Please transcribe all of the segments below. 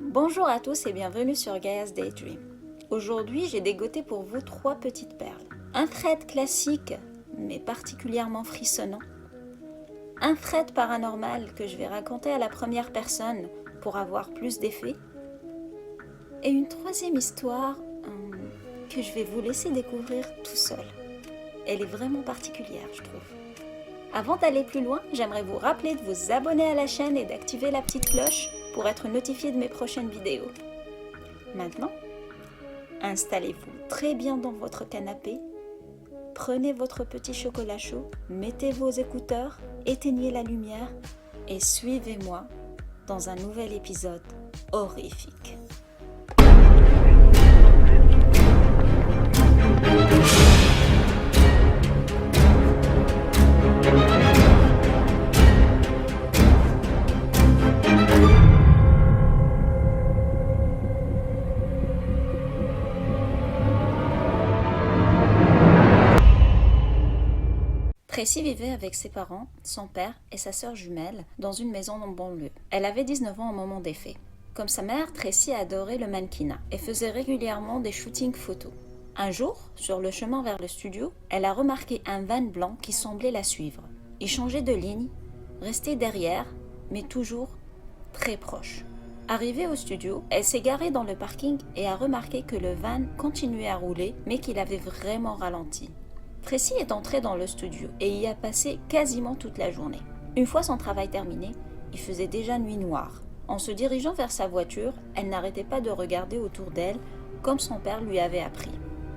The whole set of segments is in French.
Bonjour à tous et bienvenue sur Gaia's Daydream. Aujourd'hui, j'ai dégoté pour vous 3 petites perles. Un thread classique, mais particulièrement frissonnant. Un thread paranormal que je vais raconter à la première personne pour avoir plus d'effet. Et une troisième histoire que je vais vous laisser découvrir tout seul. Elle est vraiment particulière, je trouve. Avant d'aller plus loin, j'aimerais vous rappeler de vous abonner à la chaîne et d'activer la petite cloche pour être notifié de mes prochaines vidéos. Maintenant, installez-vous très bien dans votre canapé, prenez votre petit chocolat chaud, mettez vos écouteurs, éteignez la lumière et suivez-moi dans un nouvel épisode horrifique. Tracy vivait avec ses parents, son père et sa sœur jumelle dans une maison en banlieue. Elle avait 19 ans au moment des faits. Comme sa mère, Tracy adorait le mannequinat et faisait régulièrement des shootings photos. Un jour, sur le chemin vers le studio, elle a remarqué un van blanc qui semblait la suivre. Il changeait de ligne, restait derrière, mais toujours très proche. Arrivée au studio, elle s'est garée dans le parking et a remarqué que le van continuait à rouler, mais qu'il avait vraiment ralenti. Tracy est entrée dans le studio et y a passé quasiment toute la journée. Une fois son travail terminé, il faisait déjà nuit noire. En se dirigeant vers sa voiture, elle n'arrêtait pas de regarder autour d'elle comme son père lui avait appris.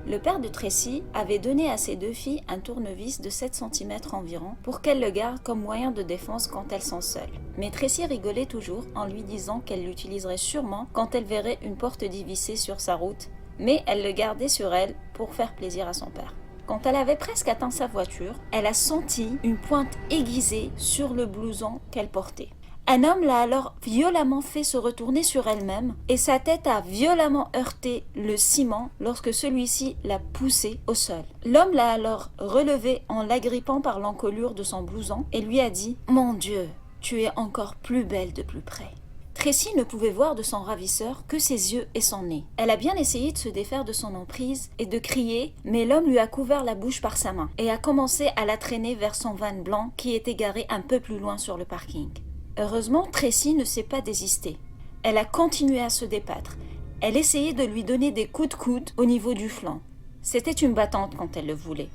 Le père de Tracy avait donné à ses 2 filles un tournevis de 7 cm environ pour qu'elles le gardent comme moyen de défense quand elles sont seules. Mais Tracy rigolait toujours en lui disant qu'elle l'utiliserait sûrement quand elle verrait une porte dévissée sur sa route, mais elle le gardait sur elle pour faire plaisir à son père. Quand elle avait presque atteint sa voiture, elle a senti une pointe aiguisée sur le blouson qu'elle portait. Un homme l'a alors violemment fait se retourner sur elle-même et sa tête a violemment heurté le ciment lorsque celui-ci l'a poussée au sol. L'homme l'a alors relevée en l'agrippant par l'encolure de son blouson et lui a dit « Mon Dieu, tu es encore plus belle de plus près ». Tracy ne pouvait voir de son ravisseur que ses yeux et son nez. Elle a bien essayé de se défaire de son emprise et de crier, mais l'homme lui a couvert la bouche par sa main et a commencé à la traîner vers son van blanc qui était garé un peu plus loin sur le parking. Heureusement, Tracy ne s'est pas désistée. Elle a continué à se débattre. Elle essayait de lui donner des coups de coude au niveau du flanc. C'était une battante quand elle le voulait.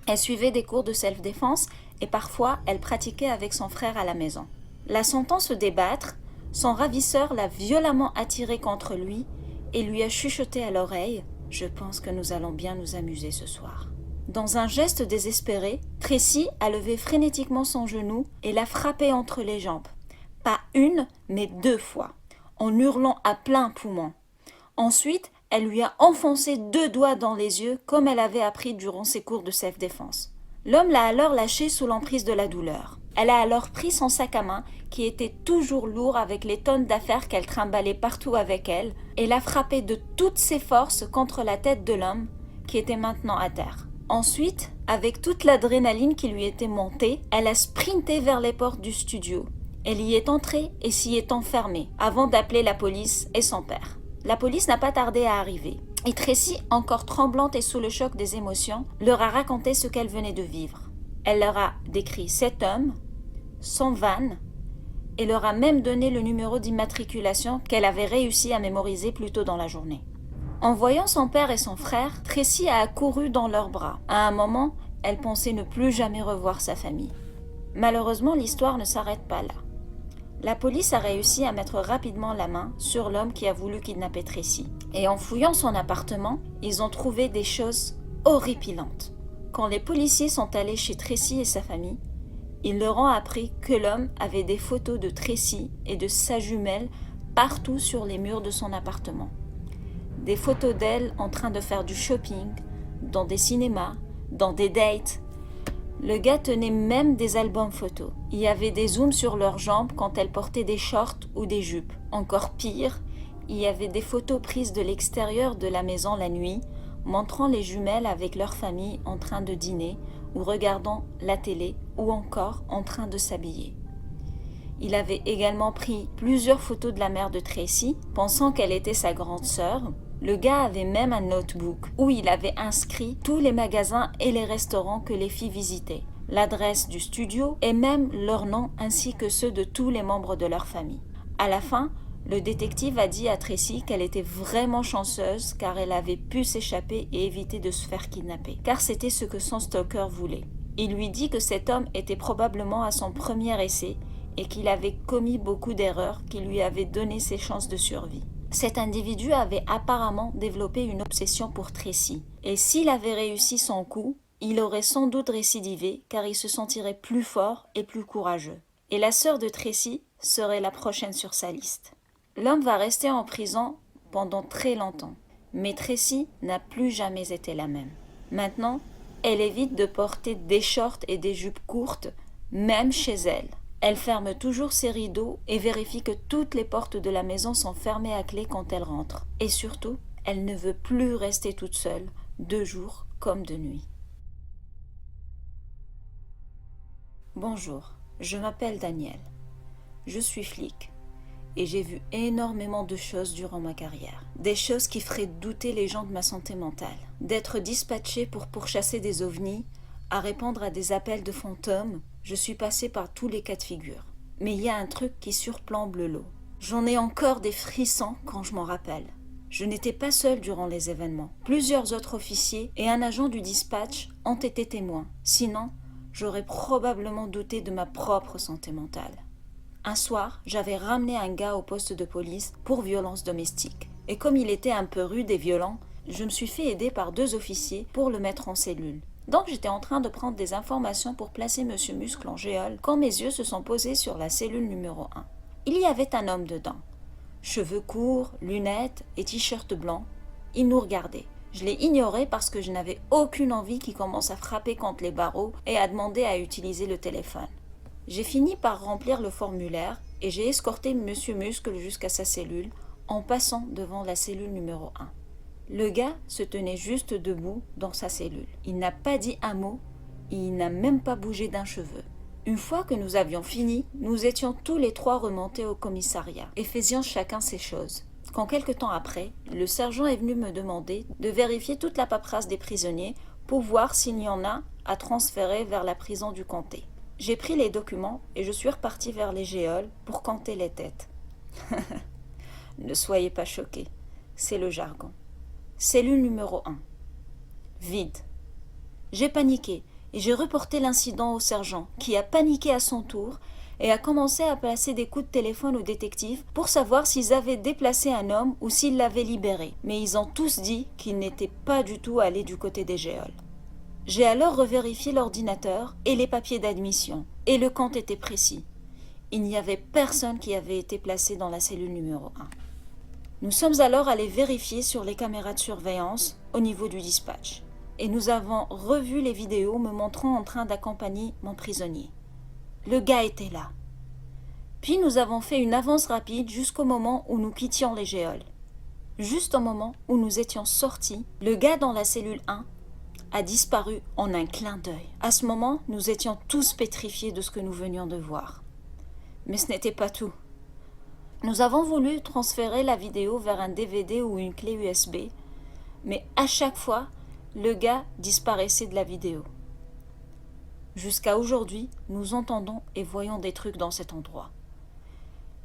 Elle suivait des cours de self-défense et parfois elle pratiquait avec son frère à la maison. La sentant se débattre, son ravisseur l'a violemment attirée contre lui et lui a chuchoté à l'oreille « Je pense que nous allons bien nous amuser ce soir ». Dans un geste désespéré, Tracy a levé frénétiquement son genou et l'a frappé entre les jambes. Pas une, mais 2 fois, en hurlant à plein poumon. Ensuite, elle lui a enfoncé 2 doigts dans les yeux comme elle avait appris durant ses cours de self-défense. L'homme l'a alors lâchée sous l'emprise de la douleur. Elle a alors pris son sac à main, qui était toujours lourd avec les tonnes d'affaires qu'elle trimballait partout avec elle, et l'a frappé de toutes ses forces contre la tête de l'homme, qui était maintenant à terre. Ensuite, avec toute l'adrénaline qui lui était montée, elle a sprinté vers les portes du studio. Elle y est entrée et s'y est enfermée, avant d'appeler la police et son père. La police n'a pas tardé à arriver. Et Tracy, encore tremblante et sous le choc des émotions, leur a raconté ce qu'elle venait de vivre. Elle leur a décrit cet homme, son van, et leur a même donné le numéro d'immatriculation qu'elle avait réussi à mémoriser plus tôt dans la journée. En voyant son père et son frère, Tracy a accouru dans leurs bras. À un moment, elle pensait ne plus jamais revoir sa famille. Malheureusement, l'histoire ne s'arrête pas là. La police a réussi à mettre rapidement la main sur l'homme qui a voulu kidnapper Tracy. Et en fouillant son appartement, ils ont trouvé des choses horripilantes. Quand les policiers sont allés chez Tracy et sa famille, ils leur ont appris que l'homme avait des photos de Tracy et de sa jumelle partout sur les murs de son appartement. Des photos d'elle en train de faire du shopping, dans des cinémas, dans des dates. Le gars tenait même des albums photos. Il y avait des zooms sur leurs jambes quand elles portaient des shorts ou des jupes. Encore pire, il y avait des photos prises de l'extérieur de la maison la nuit, montrant les jumelles avec leur famille en train de dîner ou regardant la télé ou encore en train de s'habiller. Il avait également pris plusieurs photos de la mère de Tracy, pensant qu'elle était sa grande sœur. Le gars avait même un notebook où il avait inscrit tous les magasins et les restaurants que les filles visitaient, l'adresse du studio et même leurs noms ainsi que ceux de tous les membres de leur famille. À la fin, le détective a dit à Tracy qu'elle était vraiment chanceuse car elle avait pu s'échapper et éviter de se faire kidnapper, car c'était ce que son stalker voulait. Il lui dit que cet homme était probablement à son premier essai et qu'il avait commis beaucoup d'erreurs qui lui avaient donné ses chances de survie. Cet individu avait apparemment développé une obsession pour Tracy, et s'il avait réussi son coup, il aurait sans doute récidivé car il se sentirait plus fort et plus courageux. Et la sœur de Tracy serait la prochaine sur sa liste. L'homme va rester en prison pendant très longtemps, mais Tracy n'a plus jamais été la même. Maintenant, elle évite de porter des shorts et des jupes courtes, même chez elle. Elle ferme toujours ses rideaux et vérifie que toutes les portes de la maison sont fermées à clé quand elle rentre. Et surtout, elle ne veut plus rester toute seule, de jour comme de nuit. Bonjour, je m'appelle Daniel. Je suis flic et j'ai vu énormément de choses durant ma carrière. Des choses qui feraient douter les gens de ma santé mentale. D'être dispatché pour pourchasser des ovnis, à répondre à des appels de fantômes, je suis passé par tous les cas de figure. Mais il y a un truc qui surplombe le lot. J'en ai encore des frissons quand je m'en rappelle. Je n'étais pas seul durant les événements. Plusieurs autres officiers et un agent du dispatch ont été témoins. Sinon, j'aurais probablement douté de ma propre santé mentale. Un soir, j'avais ramené un gars au poste de police pour violence domestique. Et comme il était un peu rude et violent, je me suis fait aider par 2 officiers pour le mettre en cellule. Donc j'étais en train de prendre des informations pour placer Monsieur Muscle en géole quand mes yeux se sont posés sur la cellule numéro 1. Il y avait un homme dedans. Cheveux courts, lunettes et t-shirt blanc. Il nous regardait. Je l'ai ignoré parce que je n'avais aucune envie qu'il commence à frapper contre les barreaux et à demander à utiliser le téléphone. J'ai fini par remplir le formulaire et j'ai escorté Monsieur Muscle jusqu'à sa cellule en passant devant la cellule numéro 1. Le gars se tenait juste debout dans sa cellule. Il n'a pas dit un mot et il n'a même pas bougé d'un cheveu. Une fois que nous avions fini, nous étions tous les 3 remontés au commissariat et faisions chacun ses choses. Quand quelque temps après, le sergent est venu me demander de vérifier toute la paperasse des prisonniers pour voir s'il y en a à transférer vers la prison du comté. J'ai pris les documents et je suis reparti vers les géoles pour compter les têtes. Ne soyez pas choqués, c'est le jargon. Cellule numéro 1. Vide. J'ai paniqué et j'ai reporté l'incident au sergent, qui a paniqué à son tour et a commencé à passer des coups de téléphone aux détectives pour savoir s'ils avaient déplacé un homme ou s'ils l'avaient libéré. Mais ils ont tous dit qu'ils n'étaient pas du tout allés du côté des géoles. J'ai alors revérifié l'ordinateur et les papiers d'admission, et le compte était précis. Il n'y avait personne qui avait été placé dans la cellule numéro 1. Nous sommes alors allés vérifier sur les caméras de surveillance au niveau du dispatch. Et nous avons revu les vidéos me montrant en train d'accompagner mon prisonnier. Le gars était là. Puis nous avons fait une avance rapide jusqu'au moment où nous quittions les géoles. Juste au moment où nous étions sortis, le gars dans la cellule 1 a disparu en un clin d'œil. À ce moment, nous étions tous pétrifiés de ce que nous venions de voir. Mais ce n'était pas tout. Nous avons voulu transférer la vidéo vers un DVD ou une clé USB, mais à chaque fois, le gars disparaissait de la vidéo. Jusqu'à aujourd'hui, nous entendons et voyons des trucs dans cet endroit.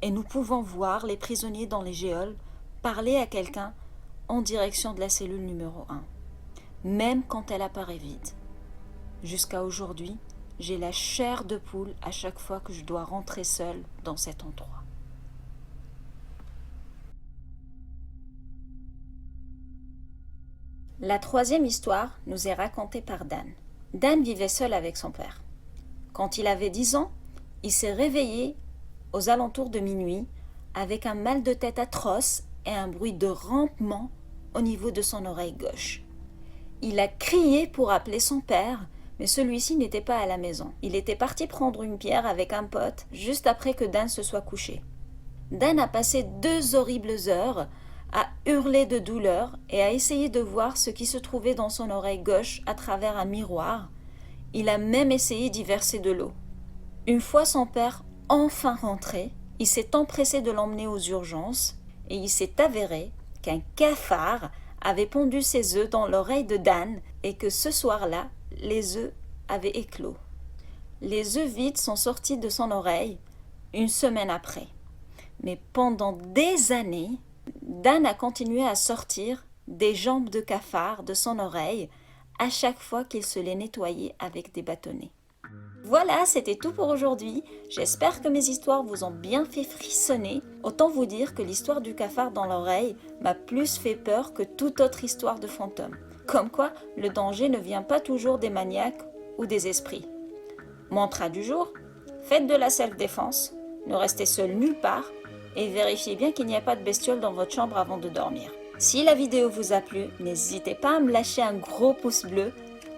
Et nous pouvons voir les prisonniers dans les géoles parler à quelqu'un en direction de la cellule numéro 1, même quand elle apparaît vide. Jusqu'à aujourd'hui, j'ai la chair de poule à chaque fois que je dois rentrer seule dans cet endroit. La 3e histoire nous est racontée par Dan. Dan vivait seul avec son père. Quand il avait 10 ans, il s'est réveillé aux alentours de minuit avec un mal de tête atroce et un bruit de rampement au niveau de son oreille gauche. Il a crié pour appeler son père, mais celui-ci n'était pas à la maison. Il était parti prendre une bière avec un pote juste après que Dan se soit couché. Dan a passé 2 horribles heures à hurler de douleur et à essayer de voir ce qui se trouvait dans son oreille gauche à travers un miroir. Il a même essayé d'y verser de l'eau. Une fois son père enfin rentré, il s'est empressé de l'emmener aux urgences et il s'est avéré qu'un cafard avait pondu ses œufs dans l'oreille de Dan et que ce soir-là, les œufs avaient éclos. Les œufs vides sont sortis de son oreille une semaine après. Mais pendant des années, Dan a continué à sortir des jambes de cafard de son oreille à chaque fois qu'il se les nettoyait avec des bâtonnets. Voilà, c'était tout pour aujourd'hui. J'espère que mes histoires vous ont bien fait frissonner. Autant vous dire que l'histoire du cafard dans l'oreille m'a plus fait peur que toute autre histoire de fantôme. Comme quoi, le danger ne vient pas toujours des maniaques ou des esprits. Mantra du jour, faites de la self-défense, ne restez seul nulle part et vérifiez bien qu'il n'y a pas de bestiole dans votre chambre avant de dormir. Si la vidéo vous a plu, n'hésitez pas à me lâcher un gros pouce bleu,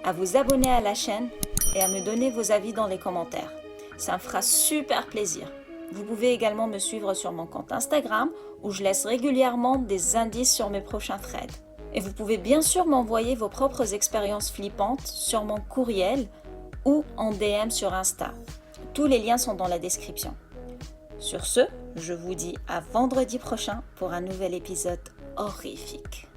à vous abonner à la chaîne et à me donner vos avis dans les commentaires. Ça me fera super plaisir. Vous pouvez également me suivre sur mon compte Instagram où je laisse régulièrement des indices sur mes prochains threads. Et vous pouvez bien sûr m'envoyer vos propres expériences flippantes sur mon courriel ou en DM sur Insta. Tous les liens sont dans la description. Sur ce, je vous dis à vendredi prochain pour un nouvel épisode horrifique.